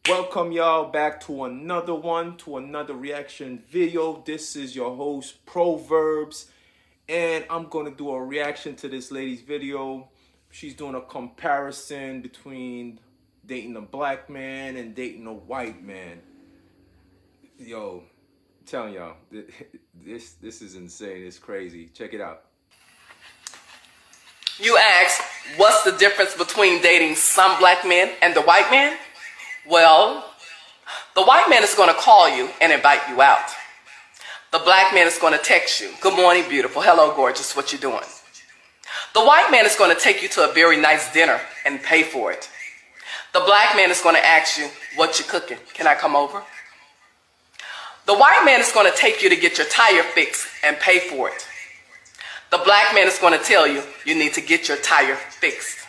Welcome y'all back to another reaction video. This is your host Pro-Verbs, and I'm gonna do a reaction to this lady's video. She's doing a comparison between dating a black man and dating a white man. Yo, I'm telling y'all, this is insane. It's crazy. Check it out. You ask, what's the difference between dating some black men and the white man? Well, the white man is going to call you and invite you out. The black man is going to text you, good morning, beautiful, hello, gorgeous, what you doing? The white man is going to take you to a very nice dinner and pay for it. The black man is going to ask you, what you cooking? Can I come over? The white man is going to take you to get your tire fixed and pay for it. The black man is going to tell you, you need to get your tire fixed.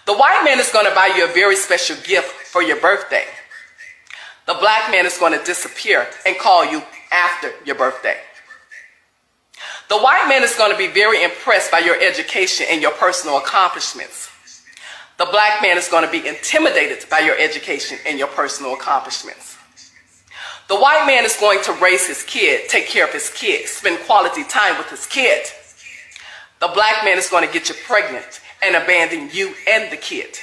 The white man is going to buy you a very special gift for your birthday. The black man is going to disappear and call you after your birthday. The white man is going to be very impressed by your education and your personal accomplishments. The black man is going to be intimidated by your education and your personal accomplishments. The white man is going to raise his kid, take care of his kid, spend quality time with his kid. The black man is going to get you pregnant and abandon you and the kid.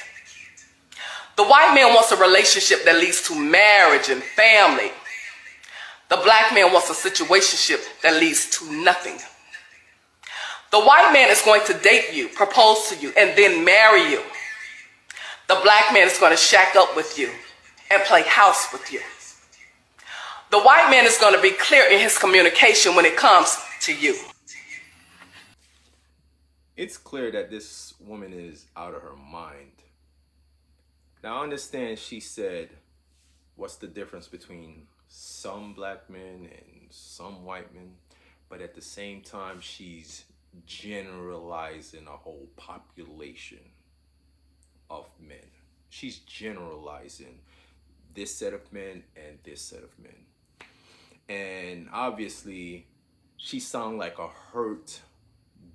The white man wants a relationship that leads to marriage and family. The black man wants a situationship that leads to nothing. The white man is going to date you, propose to you, and then marry you. The black man is going to shack up with you and play house with you. The white man is going to be clear in his communication when it comes to you. It's clear that this woman is out of her mind. Now I understand she said, what's the difference between some black men and some white men? But at the same time, she's generalizing a whole population of men. She's generalizing this set of men and this set of men. And obviously, she sounds like a hurt,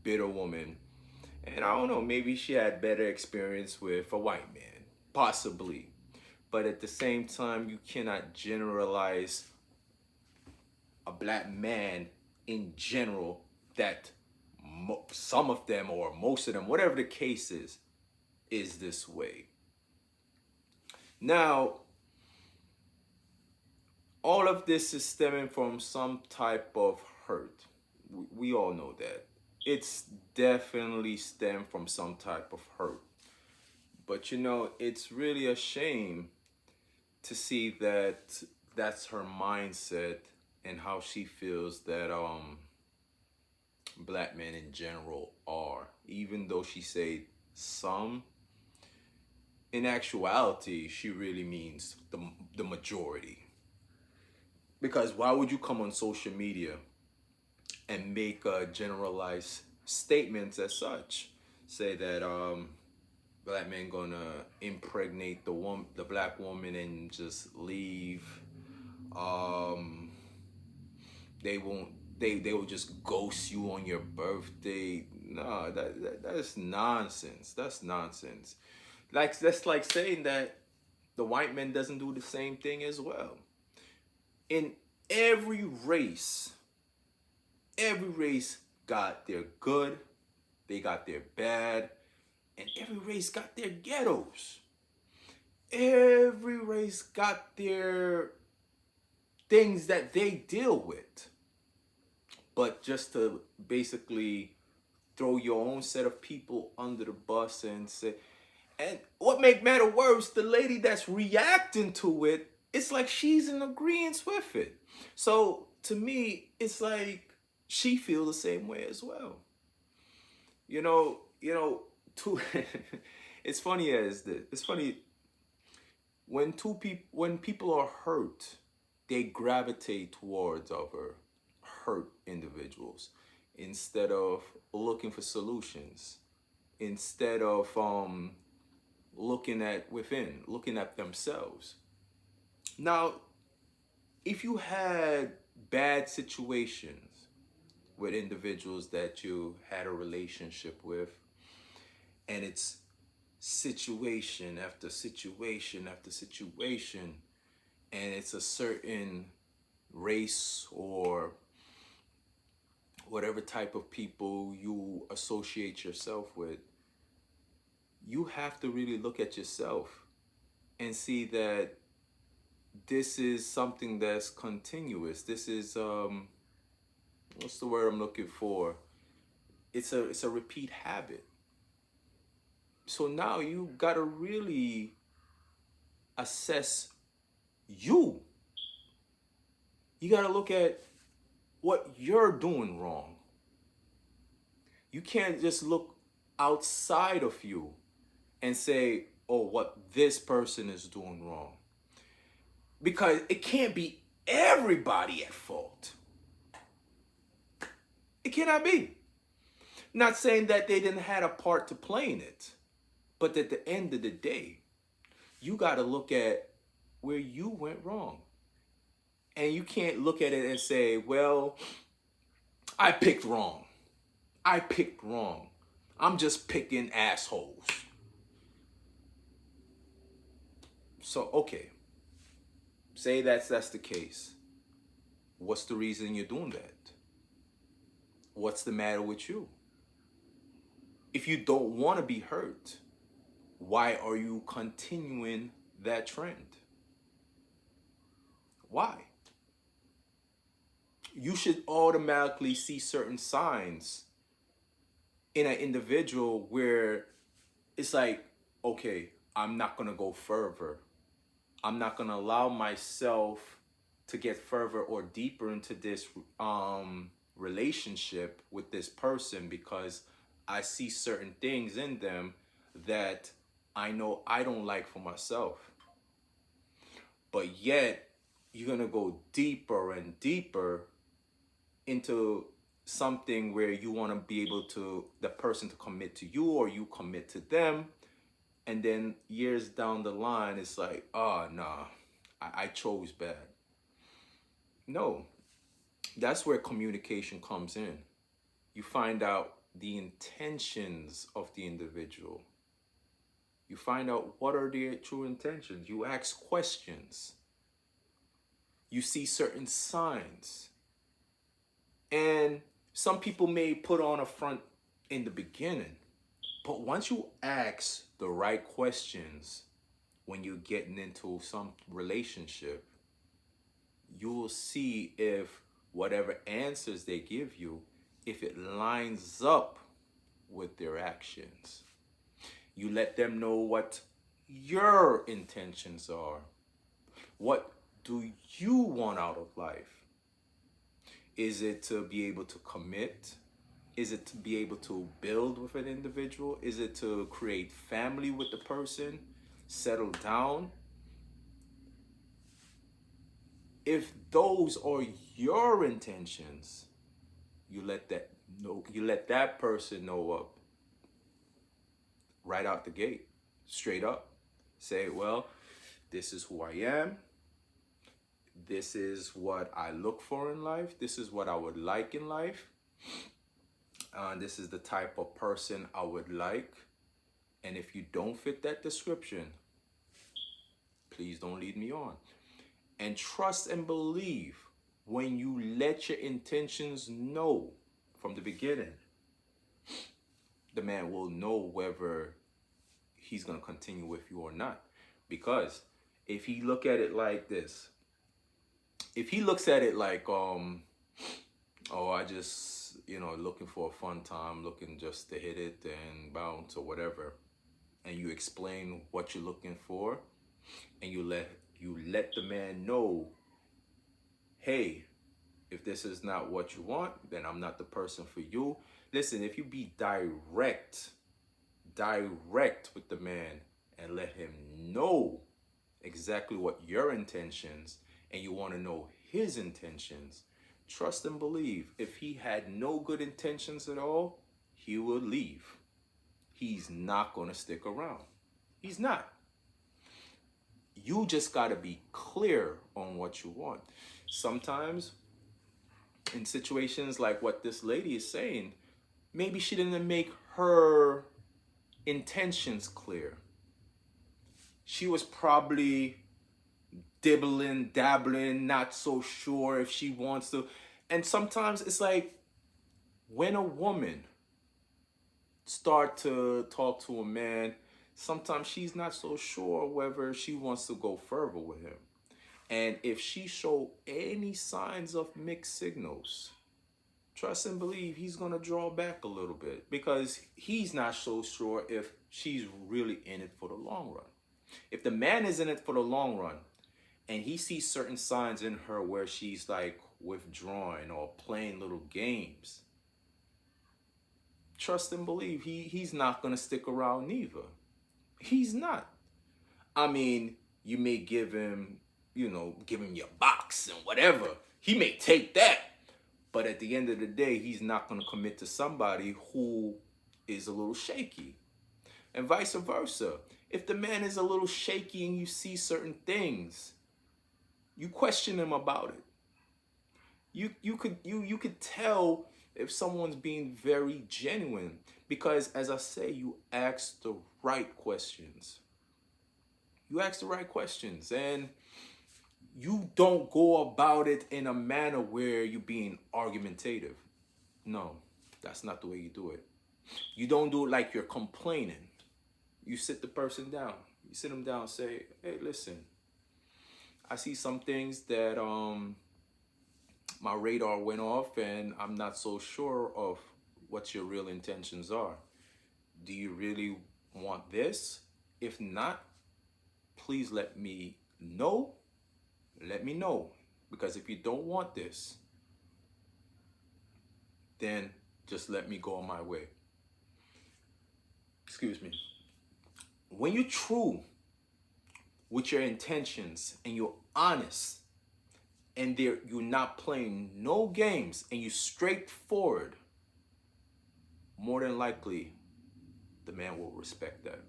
bitter woman. And I don't know, maybe she had better experience with a white man. Possibly. But at the same time, you cannot generalize a black man in general that some of them or most of them, whatever the case is this way. Now, all of this is stemming from some type of hurt. We all know that. It's definitely stemmed from some type of hurt. But you know, it's really a shame to see that that's her mindset and how she feels that black men in general are. Even though she said some, in actuality, she really means the majority. Because why would you come on social media and make generalized statements as such? Say that black men gonna impregnate the black woman and just leave. They will just ghost you on your birthday. No, that is nonsense. That's nonsense. That's like saying that the white man doesn't do the same thing as well. In every race got their good, they got their bad, and every race got their ghettos. Every race got their things that they deal with. But just to basically throw your own set of people under the bus and say, and what make matter worse, the lady that's reacting to it, it's like she's in agreement with it. So to me, it's like she feels the same way as well. It's funny as this. It's funny when people are hurt, they gravitate towards other hurt individuals instead of looking for solutions, instead of looking at within, looking at themselves. Now, if you had bad situations with individuals that you had a relationship with, and it's situation after situation after situation, and it's a certain race or whatever type of people you associate yourself with, you have to really look at yourself and see that this is something that's continuous. This is what's the word I'm looking for? It's a repeat habit. So now you gotta really assess you. You gotta look at what you're doing wrong. You can't just look outside of you and say, oh, what this person is doing wrong. Because it can't be everybody at fault. It cannot be. Not saying that they didn't have a part to play in it, but at the end of the day, you got to look at where you went wrong. And you can't look at it and say, well, I picked wrong. I picked wrong. I'm just picking assholes. So, okay. Say that's the case. What's the reason you're doing that? What's the matter with you? If you don't want to be hurt, why are you continuing that trend? Why? You should automatically see certain signs in an individual where it's like, okay, I'm not going to go further. I'm not going to allow myself to get further or deeper into this relationship with this person because I see certain things in them that I know I don't like for myself. But yet, you're going to go deeper and deeper into something where you want to be able to, the person to commit to you or you commit to them. And then years down the line, it's like, oh, nah, I chose bad. No, that's where communication comes in. You find out the intentions of the individual. You find out what are their true intentions. You ask questions. You see certain signs. And some people may put on a front in the beginning. But once you ask the right questions when you're getting into some relationship, you will see if whatever answers they give you, if it lines up with their actions. You let them know what your intentions are. What do you want out of life? Is it to be able to commit? Is it to be able to build with an individual? Is it to create family with the person? Settle down? If those are your intentions, you let that person know up right out the gate, straight up. Say, well, this is who I am. This is what I look for in life. This is what I would like in life. This is the type of person I would like. And if you don't fit that description, please don't lead me on. And trust and believe when you let your intentions know from the beginning, the man will know whether he's going to continue with you or not. Because if he look at it like this, if he looks at it like, oh, I just, looking for a fun time, looking just to hit it and bounce or whatever, and you explain what you're looking for, and you let the man know, hey, if this is not what you want, then I'm not the person for you. Listen, if you be direct with the man and let him know exactly what your intentions, and you want to know his intentions, trust and believe, if he had no good intentions at all, he will leave. He's not going to stick around. He's not. You just got to be clear on what you want. Sometimes in situations like what this lady is saying, maybe she didn't make her intentions clear. She was probably dibbling, dabbling, not so sure if she wants to. And sometimes it's like when a woman start to talk to a man, sometimes she's not so sure whether she wants to go further with him. And if she show any signs of mixed signals, trust and believe he's going to draw back a little bit because he's not so sure if she's really in it for the long run. If the man is in it for the long run and he sees certain signs in her where she's like withdrawing or playing little games, trust and believe he's not going to stick around neither. He's not. I mean, you may give him, give him your box and whatever. He may take that. But at the end of the day, he's not going to commit to somebody who is a little shaky. And vice versa. If the man is a little shaky and you see certain things, you question him about it. You could tell if someone's being very genuine because, as I say, you ask the right questions. You ask the right questions, and you don't go about it in a manner where you're being argumentative. No, that's not the way you do it. You don't do it like you're complaining. You sit the person down. You sit them down and say, hey, listen, I see some things that my radar went off and I'm not so sure of what your real intentions are. Do you really want this? If not, please let me know. Let me know. Because if you don't want this, then just let me go on my way. Excuse me. When you're true with your intentions and you're honest and you're not playing no games and you're straightforward, more than likely the man will respect that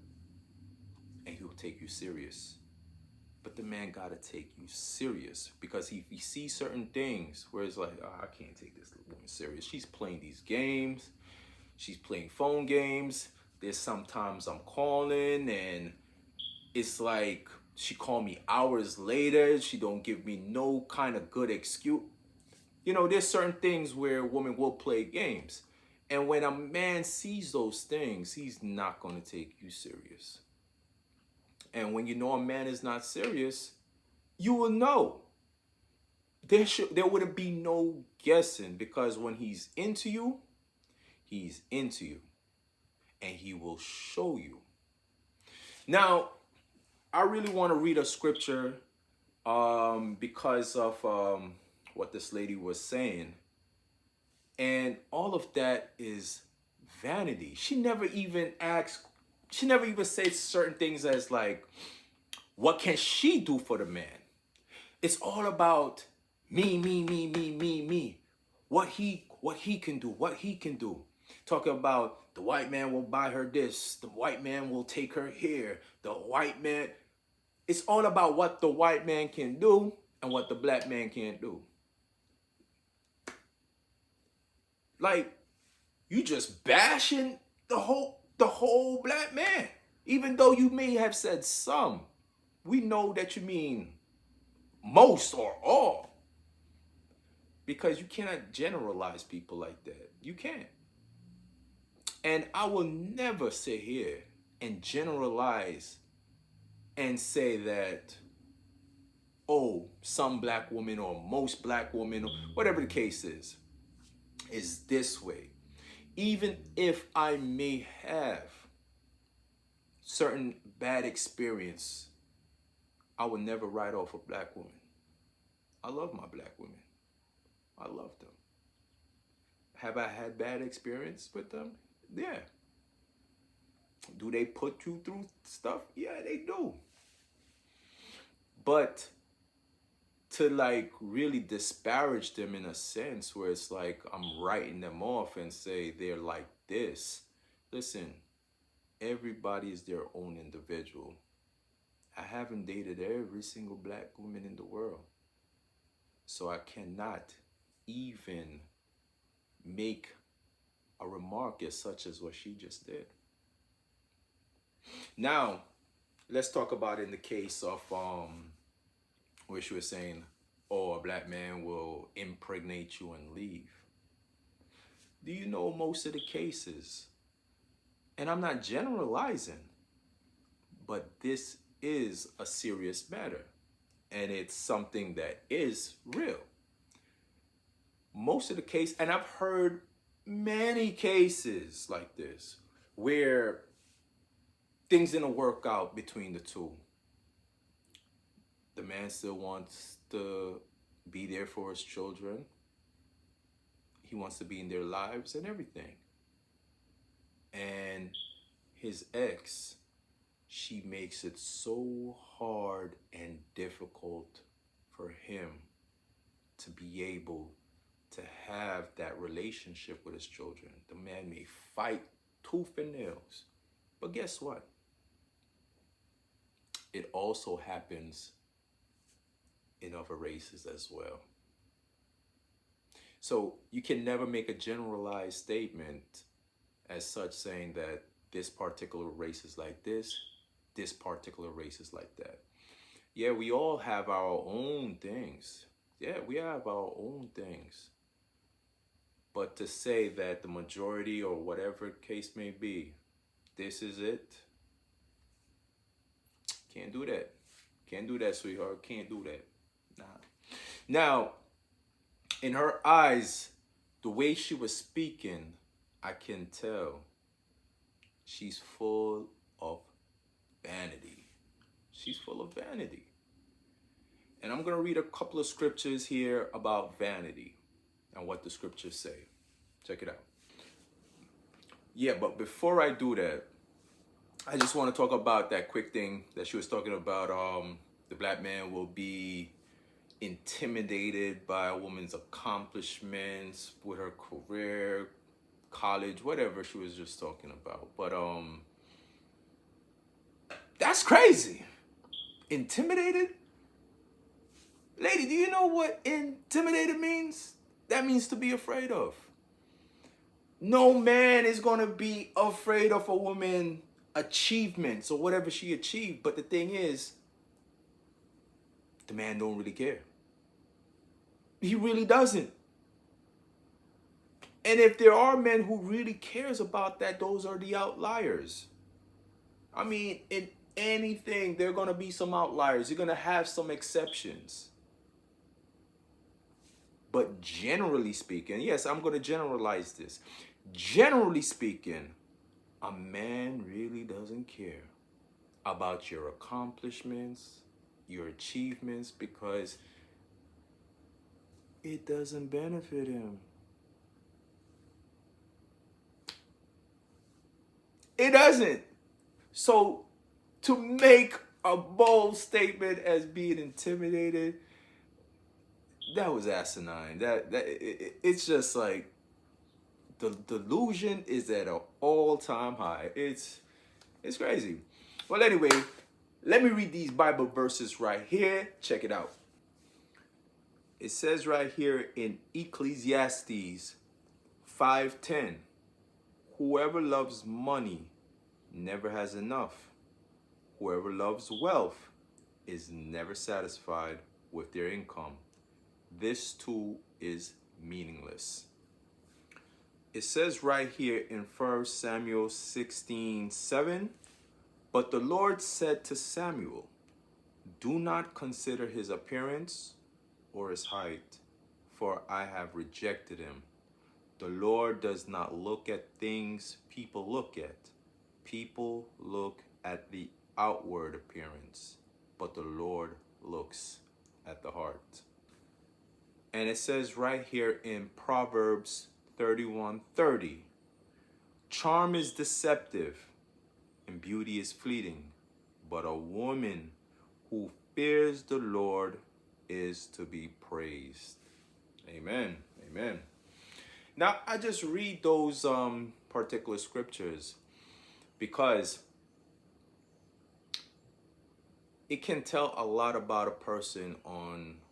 and he'll take you serious. But the man gotta take you serious because if he sees certain things where it's like, oh, I can't take this woman serious. She's playing these games. She's playing phone games. There's sometimes I'm calling and it's like she called me hours later. She don't give me no kind of good excuse. There's certain things where a woman will play games. And when a man sees those things, he's not going to take you serious. And when you know a man is not serious, you will know. There wouldn't be no guessing because when he's into you, and he will show you. Now, I really want to read a scripture because of what this lady was saying. And all of that is vanity. She never even said certain things as like, what can she do for the man? It's all about me. What he can do. Talking about the white man will buy her this. The white man will take her here. The white man. It's all about what the white man can do and what the black man can't do. Like, you just bashing the whole black man. Even though you may have said some, we know that you mean most or all. Because you cannot generalize people like that. You can't. And I will never sit here and generalize and say that, oh, some black women or most black women, or whatever the case is this way. Even if I may have certain bad experience, I would never write off a black woman. I love my black women. I love them. Have I had bad experience with them? Yeah. Do they put you through stuff? Yeah, they do. But to like really disparage them in a sense where it's like I'm writing them off and say they're like this. Listen, everybody is their own individual. I haven't dated every single black woman in the world. So I cannot even make a remark as such as what she just did. Now, let's talk about in the case of where she was saying, "Oh, a black man will impregnate you and leave." Do you know most of the cases? And I'm not generalizing, but this is a serious matter, and it's something that is real. Most of the case, and I've heard many cases like this where things didn't work out between the two. The man still wants to be there for his children. He wants to be in their lives and everything. And his ex, she makes it so hard and difficult for him to be able to have that relationship with his children. The man may fight tooth and nails. But guess what? It also happens in other races as well. So you can never make a generalized statement as such saying that this particular race is like this particular race is like that. Yeah, we all have our own things. Yeah, we have our own things. But to say that the majority or whatever case may be, this is it, can't do that. Can't do that, sweetheart. Can't do that. Nah. Now, in her eyes, the way she was speaking, I can tell she's full of vanity. She's full of vanity. And I'm going to read a couple of scriptures here about vanity and what the scriptures say. Check it out. Yeah, but before I do that, I just want to talk about that quick thing that she was talking about. The black man will be intimidated by a woman's accomplishments with her career, college, whatever she was just talking about. But that's crazy. Intimidated? Lady, do you know what intimidated means? That means to be afraid of. No man is going to be afraid of a woman's achievements or whatever she achieved. But the thing is, the man don't really care. He really doesn't. And if there are men who really cares about that, those are the outliers. I mean, in anything, there are going to be some outliers. You're going to have some exceptions. But generally speaking, yes, I'm going to generalize this. Generally speaking, a man really doesn't care about your accomplishments, your achievements, because it doesn't benefit him. It doesn't. So to make a bold statement as being intimidated, that was asinine. It's just like the delusion is at an all-time high. It's crazy. Well, anyway, let me read these Bible verses right here. Check it out. It says right here in Ecclesiastes 5:10, whoever loves money never has enough. Whoever loves wealth is never satisfied with their income. This too is meaningless. It says right here in 1 Samuel 16:7, but the Lord said to Samuel, do not consider his appearance or his height, for I have rejected him. The Lord does not look at things people look at. People look at the outward appearance, but the Lord looks at the heart. And it says right here in Proverbs 31:30, charm is deceptive and beauty is fleeting, but a woman who fears the Lord is to be praised. Amen. Amen. Now, I just read those particular scriptures because it can tell a lot about a person on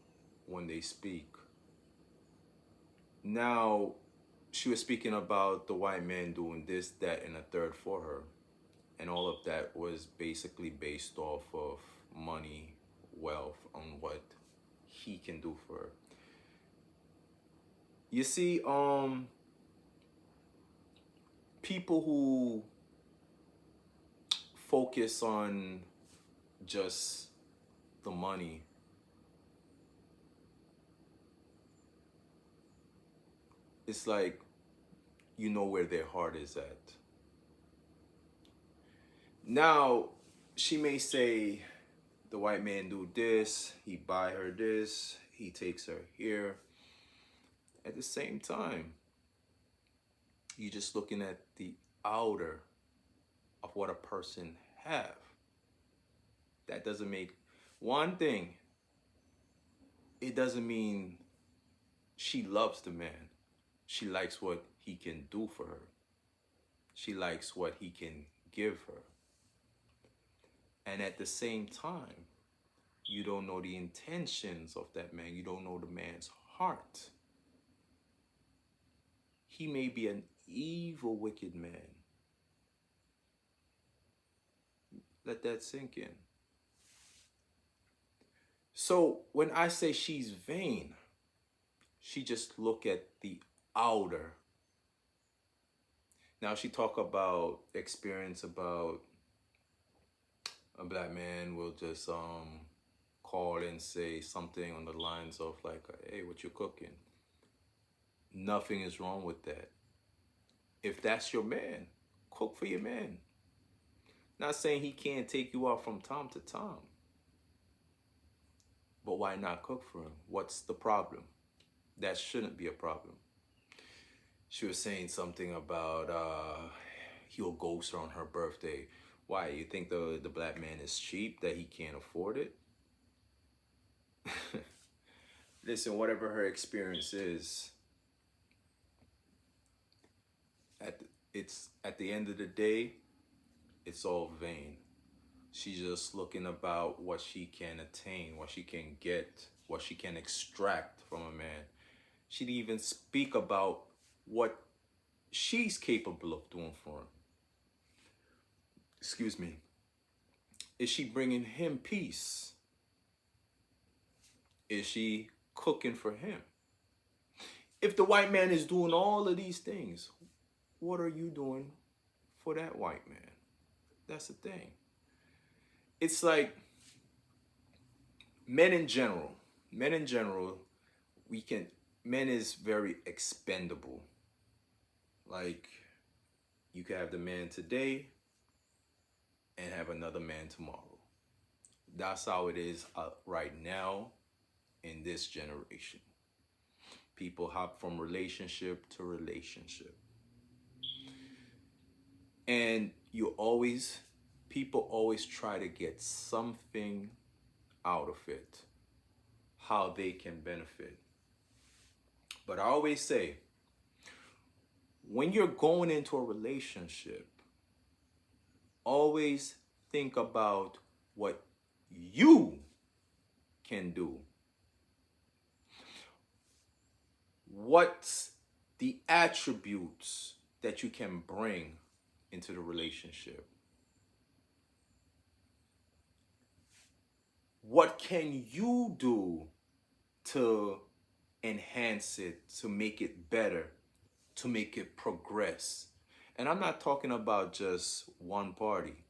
when they speak. Now, she was speaking about the white man doing this, that, and a third for her. And all of that was basically based off of money, wealth, on what he can do for her. You see, people who focus on just the money, it's like you know where their heart is at. Now, she may say the white man do this, he buy her this, he takes her here. At the same time, you're just looking at the outer of what a person have. That doesn't make one thing. It doesn't mean she loves the man. She likes what he can do for her. She likes what he can give her. And at the same time, you don't know the intentions of that man. You don't know the man's heart. He may be an evil, wicked man. Let that sink in. So when I say she's vain, she just look at the outer. Now she talk about experience about a black man will just call and say something on the lines of like, hey, what you cooking? Nothing is wrong with that. If that's your man, cook for your man. Not saying he can't take you out from time to time. But why not cook for him? What's the problem? That shouldn't be a problem. She was saying something about he'll ghost her on her birthday. Why? You think the black man is cheap, that he can't afford it? Listen, whatever her experience is, at the end of the day, it's all vain. She's just looking about what she can attain, what she can get, what she can extract from a man. She didn't even speak about what she's capable of doing for him. Excuse me. Is she bringing him peace? Is she cooking for him? If the white man is doing all of these things, what are you doing for that white man? That's the thing. It's like men in general, men is very expendable. Like you can have the man today and have another man tomorrow. That's how it is right now in this generation. People hop from relationship to relationship. And people always try to get something out of it, how they can benefit. But I always say, when you're going into a relationship, always think about what you can do. What's the attributes that you can bring into the relationship? What can you do to enhance it, to make it better, to make it progress? And I'm not talking about just one party.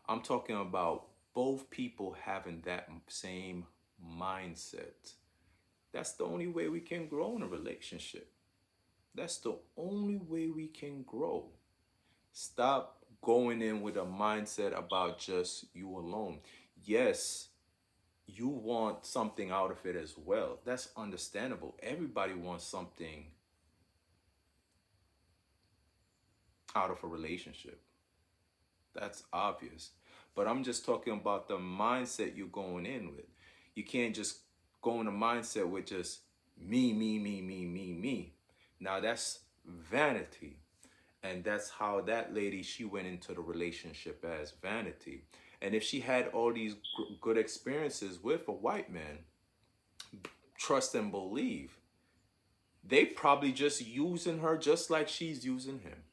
I'm talking about both people having that same mindset. That's the only way we can grow in a relationship. That's the only way we can grow. Stop going in with a mindset about just you alone. Yes, you want something out of it as well. That's understandable. Everybody wants something out of a relationship. That's obvious. But I'm just talking about the mindset you're going in with. You can't just go in a mindset with just me, me, me, me, me, me. Now that's vanity. And that's how that lady, she went into the relationship as vanity. And if she had all these good experiences with a white man, trust and believe, they probably just using her just like she's using him.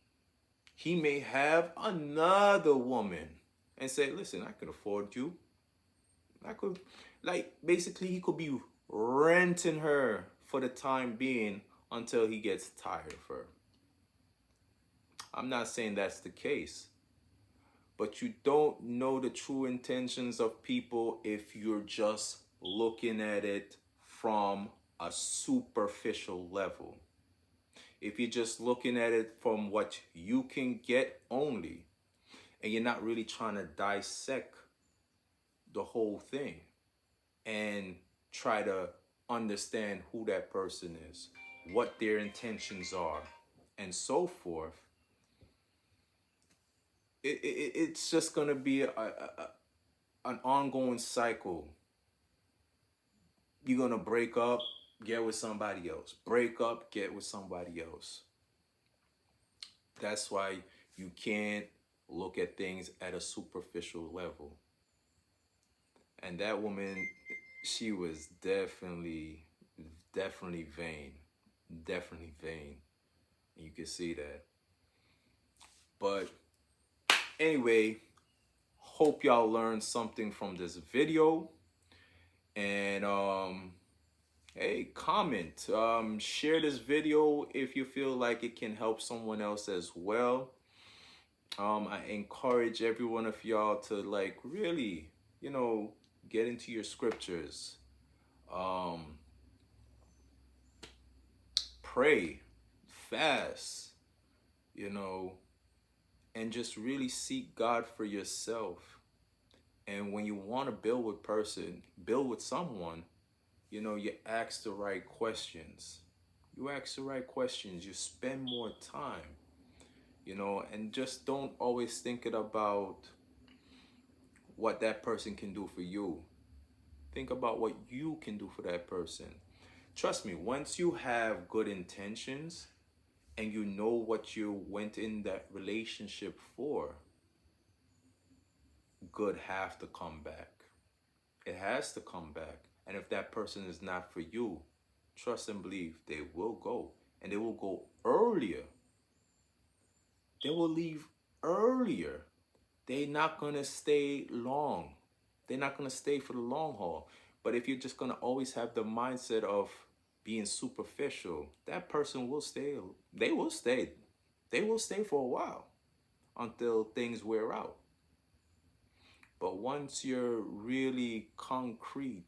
He may have another woman and say, listen, I could afford you. I could, like, basically, he could be renting her for the time being until he gets tired of her. I'm not saying that's the case, but you don't know the true intentions of people if you're just looking at it from a superficial level. If you're just looking at it from what you can get only, and you're not really trying to dissect the whole thing and try to understand who that person is, what their intentions are, and so forth, it's just going to be an ongoing cycle. You're going to break up, get with somebody else. Break up, get with somebody else. That's why you can't look at things at a superficial level. And that woman, she was definitely vain. Definitely vain. You can see that. But anyway, hope y'all learned something from this video. And hey, comment, share this video if you feel like it can help someone else as well. I encourage every one of y'all to, like, really, get into your scriptures. Pray, fast, and just really seek God for yourself. And when you want to build with someone, you ask the right questions. You ask the right questions. You spend more time, and just don't always think about what that person can do for you. Think about what you can do for that person. Trust me, once you have good intentions and you know what you went in that relationship for, good have to come back. It has to come back. And if that person is not for you, trust and believe they will go. And they will go earlier. They will leave earlier. They're not going to stay long. They're not going to stay for the long haul. But if you're just going to always have the mindset of being superficial, that person will stay. They will stay. They will stay for a while until things wear out. But once you're really concrete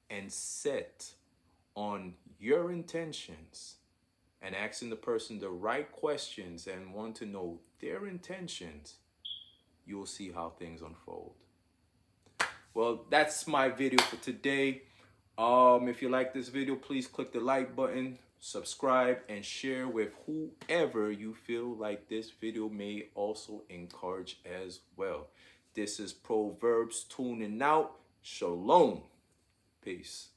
and set on your intentions and asking the person the right questions and want to know their intentions, you will see how things unfold. Well, that's my video for today. If you like this video, please click the like button, subscribe, and share with whoever you feel like this video may also encourage as well. This is Pro-Verbs tuning out. Shalom. Peace.